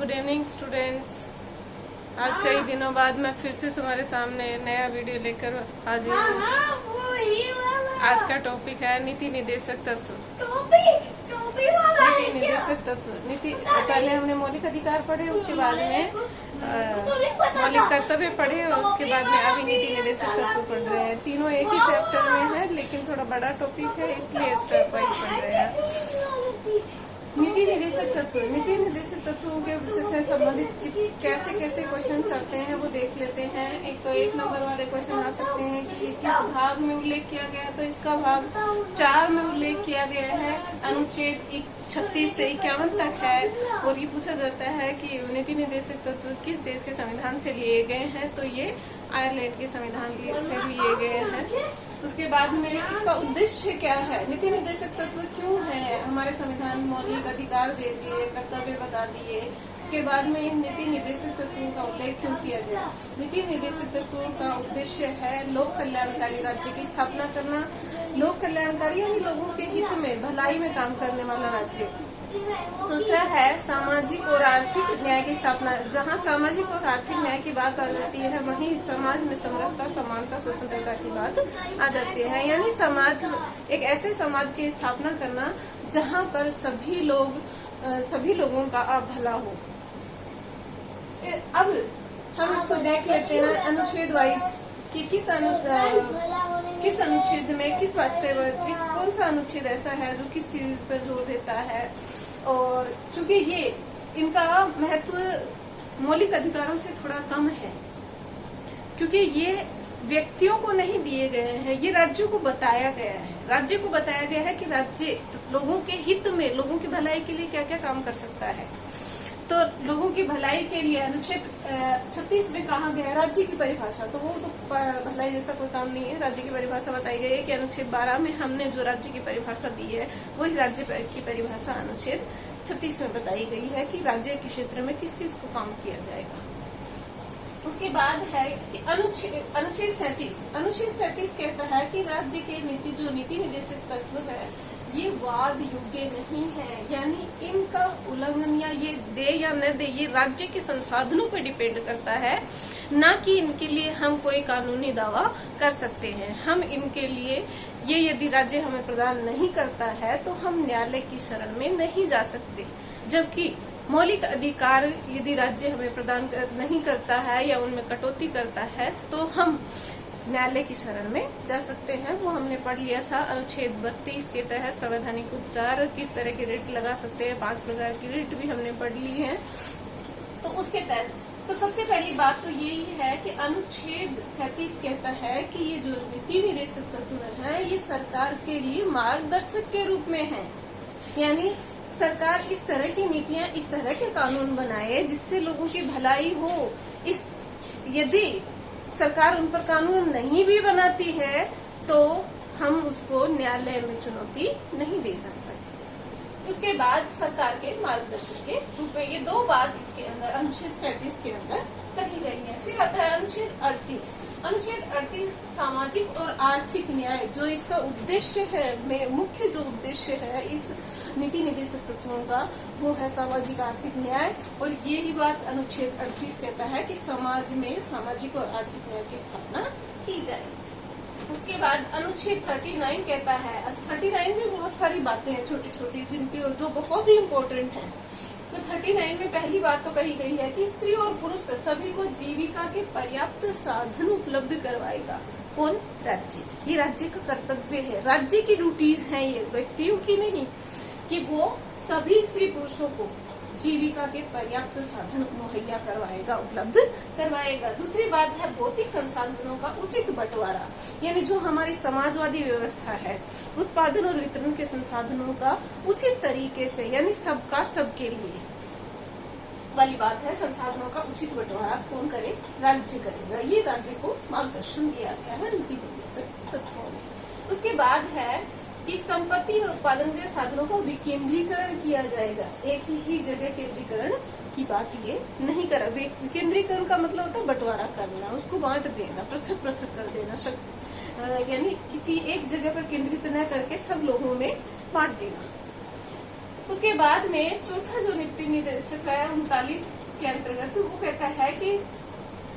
Good evening students. आज कई दिनों बाद मैं फिर से तुम्हारे सामने नया वीडियो लेकर हाजिर हूँ। आज का टॉपिक है नीति निर्देशक तत्व। नीति निर्देशक तत्व पहले हमने मौलिक अधिकार पढ़े, उसके बाद में मौलिक कर्तव्य पढ़े और उसके बाद में अभी नीति निर्देशक तत्व पढ़ रहे हैं। तीनों एक ही चैप्टर में है, लेकिन थोड़ा बड़ा टॉपिक है, इसलिए स्टेप वाइज पढ़ रहे हैं। नीति निर्देशक तत्व, नीति निर्देशक तत्वों के से संबंधित कैसे कैसे क्वेश्चन आते हैं वो देख लेते हैं। एक तो 1 नंबर वाले क्वेश्चन आ सकते हैं कि किस भाग में उल्लेख किया गया है, तो इसका भाग 4 में उल्लेख किया गया है। अनुच्छेद 36 से 51 तक है और ये पूछा जाता है कि नीति निर्देशक तत्व किस देश के संविधान से लिए गए हैं, तो ये आयरलैंड के संविधान से लिए गए हैं। उसके बाद में इसका उद्देश्य क्या है, नीति निर्देशक तत्व क्यों है, हमारे संविधान मौलिक अधिकार दे दिए, कर्तव्य बता दिए। उसके बाद में इन नीति निर्देशक तत्वों का उल्लेख क्यों किया गया। नीति निर्देशक तत्वों का उद्देश्य है लोक कल्याणकारी राज्य की स्थापना करना। लोक कल्याणकारी यानी लोगों के हित में, भलाई में काम करने वाला राज्य। दूसरा है सामाजिक और आर्थिक न्याय की स्थापना। जहाँ सामाजिक और आर्थिक न्याय की बात आ जाती है, वहीं समाज में समरसता, समानता, स्वतंत्रता की बात आ जाती है। यानी समाज, एक ऐसे समाज की स्थापना करना जहाँ पर सभी लोगों का भला हो। अब हम इसको देख लेते हैं अनुच्छेद वाइज कि किस अनुच्छेद में किस बात पे, कौन सा अनुच्छेद ऐसा है जो किस चीज पर जोर देता है। और चूंकि ये इनका महत्व मौलिक अधिकारों से थोड़ा कम है, क्योंकि ये व्यक्तियों को नहीं दिए गए हैं, ये राज्यों को बताया गया है। राज्य को बताया गया है कि राज्य लोगों के हित में, लोगों की भलाई के लिए क्या क्या काम कर सकता है। तो लोगों की भलाई के लिए अनुच्छेद 36 में कहा गया है राज्य की परिभाषा, तो वो तो भलाई जैसा कोई काम नहीं है। राज्य की परिभाषा बताई गई है कि अनुच्छेद 12 में हमने जो राज्य की परिभाषा दी है वही राज्य की परिभाषा अनुच्छेद 36 में बताई गई है कि राज्य के क्षेत्र में किस किस को काम किया जाएगा। उसके बाद है कि अनुच्छेद 37 कहता है कि राज्य के नीति निर्देशक तत्व है ये वाद योग्य नहीं है, यानी इनका उल्लंघन या ये दे या न दे ये राज्य के संसाधनों पर डिपेंड करता है, ना कि इनके लिए हम कोई कानूनी दावा कर सकते हैं। हम इनके लिए ये यदि राज्य हमें प्रदान नहीं करता है तो हम न्यायालय की शरण में नहीं जा सकते। जबकि मौलिक अधिकार यदि राज्य हमें प्रदान नहीं करता है या उनमें कटौती करता है तो हम न्यायालय की शरण में जा सकते हैं। वो हमने पढ़ लिया था अनुच्छेद 32 के तहत संवैधानिक उपचार किस तरह की रिट लगा सकते हैं, 5 प्रकार की रिट भी हमने पढ़ ली है। तो उसके तहत तो सबसे पहली बात तो यही है कि अनुच्छेद 37 कहता है कि ये जो नीति निर्देशक तत्व है ये सरकार के लिए मार्गदर्शक के रूप में है। यानी सरकार इस तरह की नीतियां, इस तरह के कानून बनाए जिससे लोगों की भलाई हो। यदि सरकार उन पर कानून नहीं भी बनाती है तो हम उसको न्यायालय में चुनौती नहीं दे सकते। उसके बाद सरकार के मार्गदर्शक के रूप में ये 2 बात इसके अंदर अनुच्छेद 37 के अंदर कही गई है। फिर आता है अनुच्छेद 38। अनुच्छेद 38 सामाजिक और आर्थिक न्याय, जो इसका उद्देश्य है, मुख्य जो उद्देश्य है इस नीति निर्देशक तत्वों का, वो है सामाजिक आर्थिक न्याय। और यही बात अनुच्छेद 38 कहता है कि समाज में सामाजिक और आर्थिक न्याय की स्थापना की जाए। उसके बाद अनुच्छेद 39 कहता है, 39 में बहुत सारी बातें हैं छोटी छोटी जो बहुत ही इम्पोर्टेंट है। तो 39 में पहली बात तो कही गई है कि स्त्री और पुरुष सभी को जीविका के पर्याप्त साधन उपलब्ध करवाएगा। कौन? राज्य। ये राज्य का कर्तव्य है, राज्य की ड्यूटीज हैं ये, व्यक्तियों की नहीं, कि वो सभी स्त्री पुरुषों को जीविका के पर्याप्त साधन मुहैया करवाएगा, उपलब्ध करवाएगा। दूसरी बात है भौतिक संसाधनों का उचित बंटवारा, यानी जो हमारी समाजवादी व्यवस्था है, उत्पादन और वितरण के संसाधनों का उचित तरीके से, यानी सबका सबके लिए वाली बात है। संसाधनों का उचित बंटवारा कौन करे? राज्य करेगा। ये राज्य को मार्गदर्शन दिया गया है नीति निर्देशक तत्वों में। उसके बाद है कि संपत्ति व उत्पादन के साधनों का विकेंद्रीकरण किया जाएगा। एक ही जगह केंद्रीकरण की बात ये नहीं करा। विकेंद्रीकरण का मतलब होता है बंटवारा करना, उसको बांट देना, पृथक पृथक कर देना, यानी किसी एक जगह पर केंद्रित न करके सब लोगों में बांट देना। उसके बाद में चौथा जो नीति निर्देशक है 39 के अंतर्गत वो कहता है कि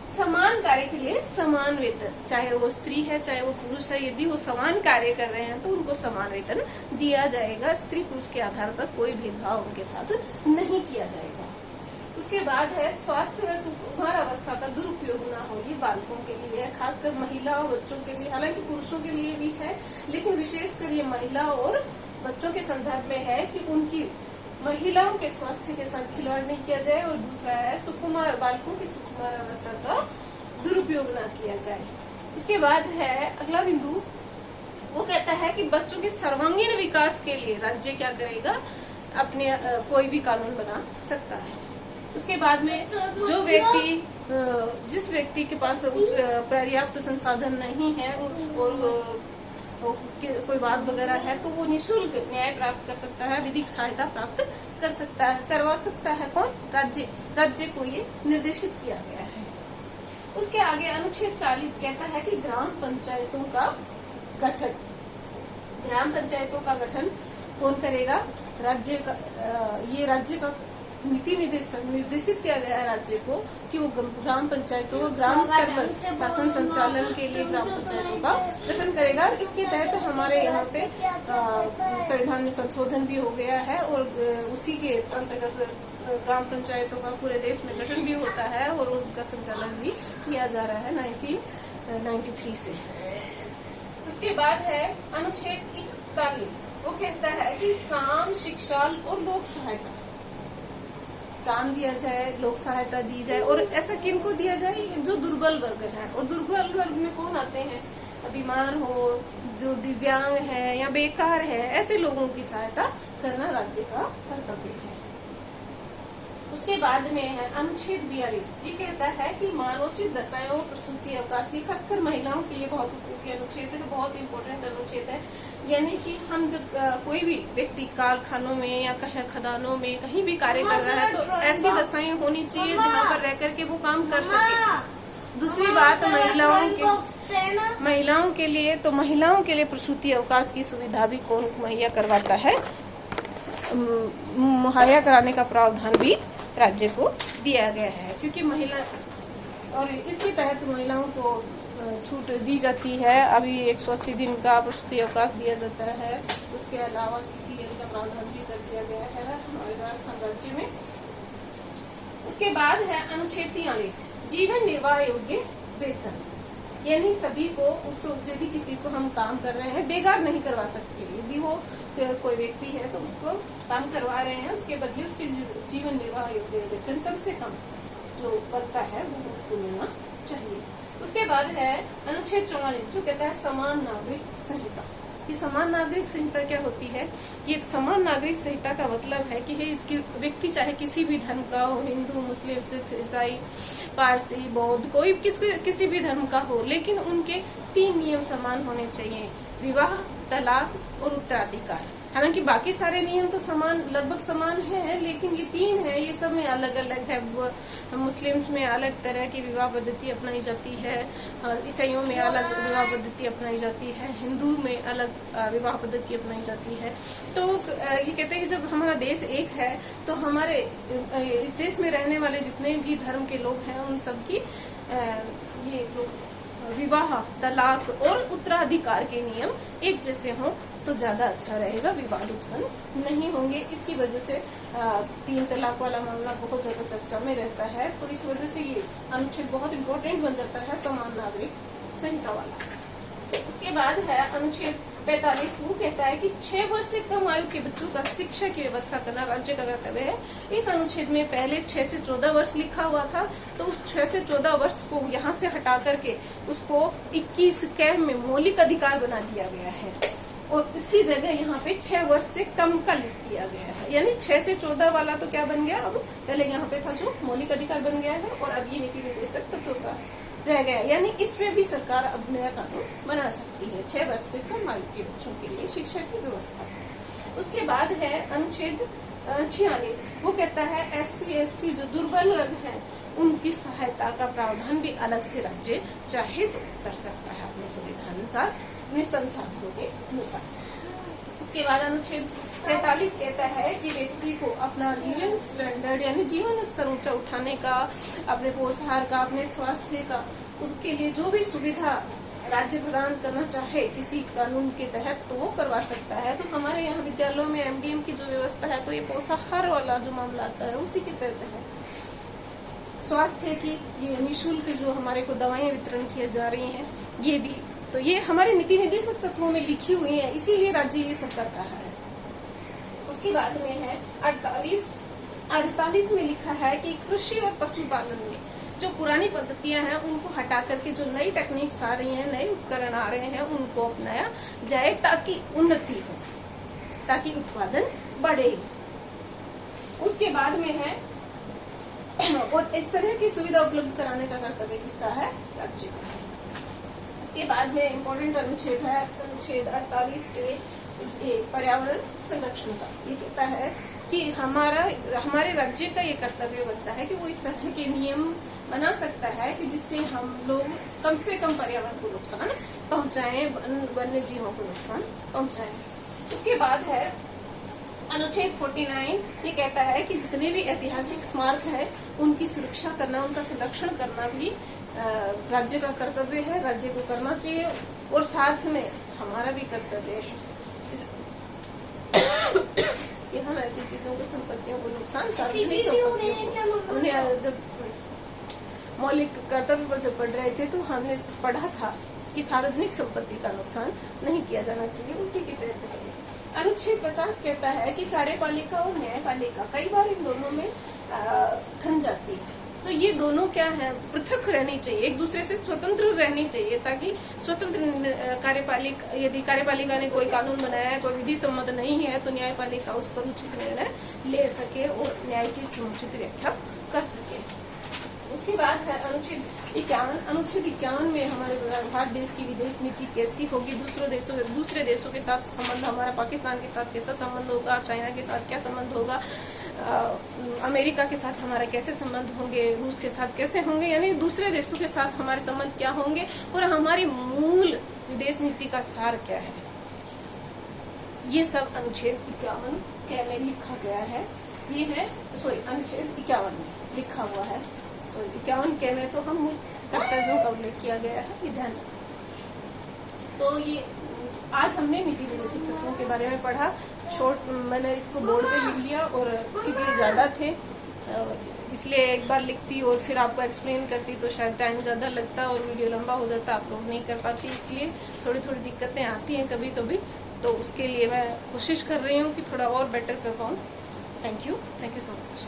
समान कार्य के लिए समान वेतन, चाहे वो स्त्री है चाहे वो पुरुष है, यदि वो समान कार्य कर रहे हैं तो उनको समान वेतन दिया जाएगा। स्त्री पुरुष के आधार पर कोई भेदभाव उनके साथ नहीं किया जाएगा। उसके बाद है स्वास्थ्य व सुकुमार अवस्था का दुरुपयोग न हो, ये बालकों के लिए है, खासकर महिला और बच्चों के लिए, हालांकि पुरुषों के लिए भी है, लेकिन विशेषकर ये महिला और बच्चों के संदर्भ में है कि उनकी महिलाओं के स्वास्थ्य के साथ खिलवाड़ नहीं किया जाए। और दूसरा है सुकुमार बालकों की सुकुमार अवस्था का दुरुपयोग न किया जाए। उसके बाद है अगला बिंदु, वो कहता है कि बच्चों के सर्वांगीण विकास के लिए राज्य क्या करेगा, अपने कोई भी कानून बना सकता है। उसके बाद में जो व्यक्ति जिस व्यक्ति के पास पर्याप्त संसाधन नहीं है और कोई बात वगैरह है तो वो निःशुल्क न्याय प्राप्त कर सकता है, विधिक सहायता प्राप्त कर सकता है, करवा सकता है। कौन? राज्य को ये निर्देशित किया गया है। उसके आगे अनुच्छेद 40 कहता है कि ग्राम पंचायतों का गठन, ग्राम पंचायतों का गठन कौन करेगा? राज्य का। ये राज्य का नीति निर्देशित किया गया है राज्य को कि वो ग्राम पंचायतों को ग्राम स्तर पर शासन संचालन के लिए ग्राम पंचायतों का गठन करेगा। और इसके तहत हमारे यहाँ पे संविधान में संशोधन भी हो गया है और उसी के अंतर्गत ग्राम पंचायतों का पूरे देश में गठन भी होता है और उनका संचालन भी किया जा रहा है 1993 से। उसके बाद है अनुच्छेद 41, वो कहता है कि काम, शिक्षा और लोक सहायता, काम दिया जाए, लोक सहायता दी जाए। और ऐसा किनको दिया जाए? जो दुर्बल वर्ग है। और दुर्बल वर्ग में कौन आते हैं? बीमार हो, जो दिव्यांग है या बेकार है, ऐसे लोगों की सहायता करना राज्य का कर्तव्य है। उसके बाद में है अनुच्छेद 42, ये कहता है कि मानवोचित दशाएं और प्रसूति अवकाश, ये खासकर महिलाओं के लिए बहुत उपयोगी अनुच्छेद है, बहुत इम्पोर्टेंट अनुच्छेद है। यानी कि हम जब कोई भी व्यक्ति कारखानों में या खदानों में कहीं भी कार्य कर रहा है तो ऐसी दशाएं होनी चाहिए जहाँ पर रह करके वो काम कर सके। दूसरी बात, महिलाओं के लिए तो महिलाओं के लिए प्रसूति अवकाश की सुविधा भी कौन मुहैया करवाता है? मुहैया कराने का प्रावधान भी राज्य को दिया गया है, क्योंकि महिला और इसके तहत महिलाओं को छूट दी जाती है। अभी 180 दिन का प्रसूति अवकाश दिया जाता है। उसके अलावा CCL का प्रावधान भी कर दिया गया है हमारे राजस्थान राज्य में। उसके बाद है अनुच्छेद 43, जीवन निर्वाह योग्य वेतन, यानी सभी को यदि किसी को हम काम कर रहे हैं बेकार नहीं करवा सकते। यदि वो कोई व्यक्ति है तो उसको काम करवा रहे हैं, उसके बदले उसके जीवन निर्वाह योग्य वेतन कम से कम जो बनता है वो उसको मिलना चाहिए। उसके बाद है अनुच्छेद 44, जो कहता है समान नागरिक संहिता। ये समान नागरिक संहिता क्या होती है? ये एक समान नागरिक संहिता का मतलब है कि व्यक्ति चाहे किसी भी धर्म का हो, हिंदू, मुस्लिम, सिख, ईसाई, पारसी, बौद्ध, कोई किसी भी धर्म का हो, लेकिन उनके 3 नियम समान होने चाहिए: विवाह, तलाक और उत्तराधिकार। हालांकि बाकी सारे नियम तो समान, लगभग समान हैं, लेकिन ये 3 है, ये सब में अलग अलग है। मुस्लिम्स में अलग तरह की विवाह पद्धति अपनाई जाती है, ईसाइयों में अलग विवाह पद्धति अपनाई जाती है, हिंदू में अलग विवाह पद्धति अपनाई जाती है। तो ये कहते हैं कि जब हमारा देश एक है तो हमारे इस देश में रहने वाले जितने भी धर्म के लोग हैं उन सबकी ये जो विवाह, तलाक और उत्तराधिकार के नियम एक जैसे हों तो ज्यादा अच्छा रहेगा, विवाद उत्पन्न नहीं होंगे। इसकी वजह से 3 तलाक वाला मामला बहुत ज्यादा चर्चा में रहता है, तो इस वजह से ये अनुच्छेद बहुत इम्पोर्टेंट बन जाता है, समान नागरिक संहिता वाला। तो उसके बाद है अनुच्छेद 45, वो कहता है कि 6 वर्ष से कम आयु के बच्चों का शिक्षा की व्यवस्था करना राज्य का कर्तव्य है। इस अनुच्छेद में पहले 6 से 14 वर्ष लिखा हुआ था, तो उस 6 से 14 वर्ष को यहाँ से हटा करके उसको 21 कैम में मौलिक अधिकार बना दिया गया है और इसकी जगह यहाँ पे 6 वर्ष से कम का लिख दिया गया है। यानी 6 से 14 वाला तो क्या बन गया, अब पहले यहाँ पे था जो मौलिक अधिकार बन गया है और अब ये नीति निर्देशक तत्वों का रह गया। यानी इसमें भी सरकार अब नया कानून बना सकती है 6 वर्ष से कम आयु के बच्चों के लिए शिक्षा की व्यवस्था। उसके बाद है अनुच्छेद 46, वो कहता है SC ST जो दुर्बल वर्ग है उनकी सहायता का प्रावधान भी अलग से राज्य चाहे तो कर सकता है अपनी सुविधा अनुसार, अपने संसाधनों के अनुसार। उसके बाद अनुच्छेद 47 कहता है कि व्यक्ति को अपना लिविंग स्टैंडर्ड यानी जीवन स्तर ऊंचा उठाने का, अपने पोषाहार का, अपने स्वास्थ्य का, उसके लिए जो भी सुविधा राज्य प्रदान करना चाहे किसी कानून के तहत तो वो करवा सकता है। तो हमारे यहाँ विद्यालयों में एमडीएम की जो व्यवस्था है तो ये पोषाहार वाला जो मामला आता है उसी के तहत है। स्वास्थ्य की ये निःशुल्क जो हमारे को दवाएं वितरण की जा रही हैं ये भी, तो ये हमारे नीति निर्देशक तत्वों में लिखी हुई है, इसीलिए राज्य ये सब कर रहा है। उसके बाद में है 48 में लिखा है कि कृषि और पशुपालन में जो पुरानी पद्धतियां हैं उनको हटा करके जो नई टेक्निक्स आ रही हैं, नए उपकरण आ रहे हैं, उनको अपनाया जाए ताकि उन्नति हो, ताकि उत्पादन बढ़े। उसके बाद में है और इस तरह की सुविधा उपलब्ध कराने का कर्तव्य किसका है? राज्य का। उसके बाद में इम्पोर्टेंट अनुच्छेद है अनुच्छेद 48 के पर्यावरण संरक्षण का। ये कहता है कि हमारे राज्य का ये कर्तव्य बनता है कि वो इस तरह के नियम बना सकता है कि जिससे हम लोग कम से कम पर्यावरण को नुकसान पहुंचाएं, वन्य जीवों को नुकसान पहुंचाएं। उसके बाद है अनुच्छेद 49, ये कहता है कि जितने भी ऐतिहासिक स्मारक है उनकी सुरक्षा करना, उनका संरक्षण करना भी राज्य का कर्तव्य है, राज्य को करना चाहिए और साथ में हमारा भी कर्तव्य है कि हम ऐसी चीजों को, संपत्तियों को नुकसान, सार्वजनिक संपत्तियों को, हमने जब मौलिक कर्तव्य पर जब पढ़ रहे थे तो हमने पढ़ा था कि सार्वजनिक संपत्ति का नुकसान नहीं किया जाना चाहिए, उसी के तहत अनुच्छेद 50 कहता है कि कार्यपालिका और न्यायपालिका कई बार इन दोनों में ठन जाती है, तो ये दोनों क्या है, पृथक रहनी चाहिए, एक दूसरे से स्वतंत्र रहनी चाहिए, ताकि स्वतंत्र यदि कार्यपालिका ने कोई कानून बनाया है, कोई विधि सम्मत नहीं है, तो न्यायपालिका उस पर उचित निर्णय ले सके और न्याय की समुचित व्याख्या कर सके। उसके बाद है अनुच्छेद 51। अनुच्छेद 51 में हमारे भारत देश की विदेश नीति कैसी होगी, दूसरे देशों के साथ संबंध, हमारा पाकिस्तान के साथ कैसा संबंध होगा, चाइना के साथ क्या संबंध होगा, अमेरिका के साथ हमारे कैसे संबंध होंगे, रूस के साथ कैसे होंगे, यानी दूसरे देशों के साथ हमारे संबंध क्या होंगे और हमारी मूल विदेश नीति का सार क्या है, ये सब अनुच्छेद 51 के में लिखा गया है। ये है अनुच्छेद 51 में लिखा हुआ है। 51 के में तो हम मूल कर्तव्यों का उल्लेख किया गया है, ये ध्यान रखना। तो ये आज हमने नीति निर्देशक तत्वों के बारे में पढ़ा। मैंने इसको बोर्ड पे लिख लिया और क्योंकि ज्यादा थे इसलिए एक बार लिखती और फिर आपको एक्सप्लेन करती तो शायद टाइम ज्यादा लगता और वीडियो लंबा हो जाता, आप लोग नहीं कर पाती, इसलिए थोड़ी थोड़ी दिक्कतें आती हैं कभी कभी, तो उसके लिए मैं कोशिश कर रही हूँ कि थोड़ा और बेटर कर पाऊँ। Thank you so much.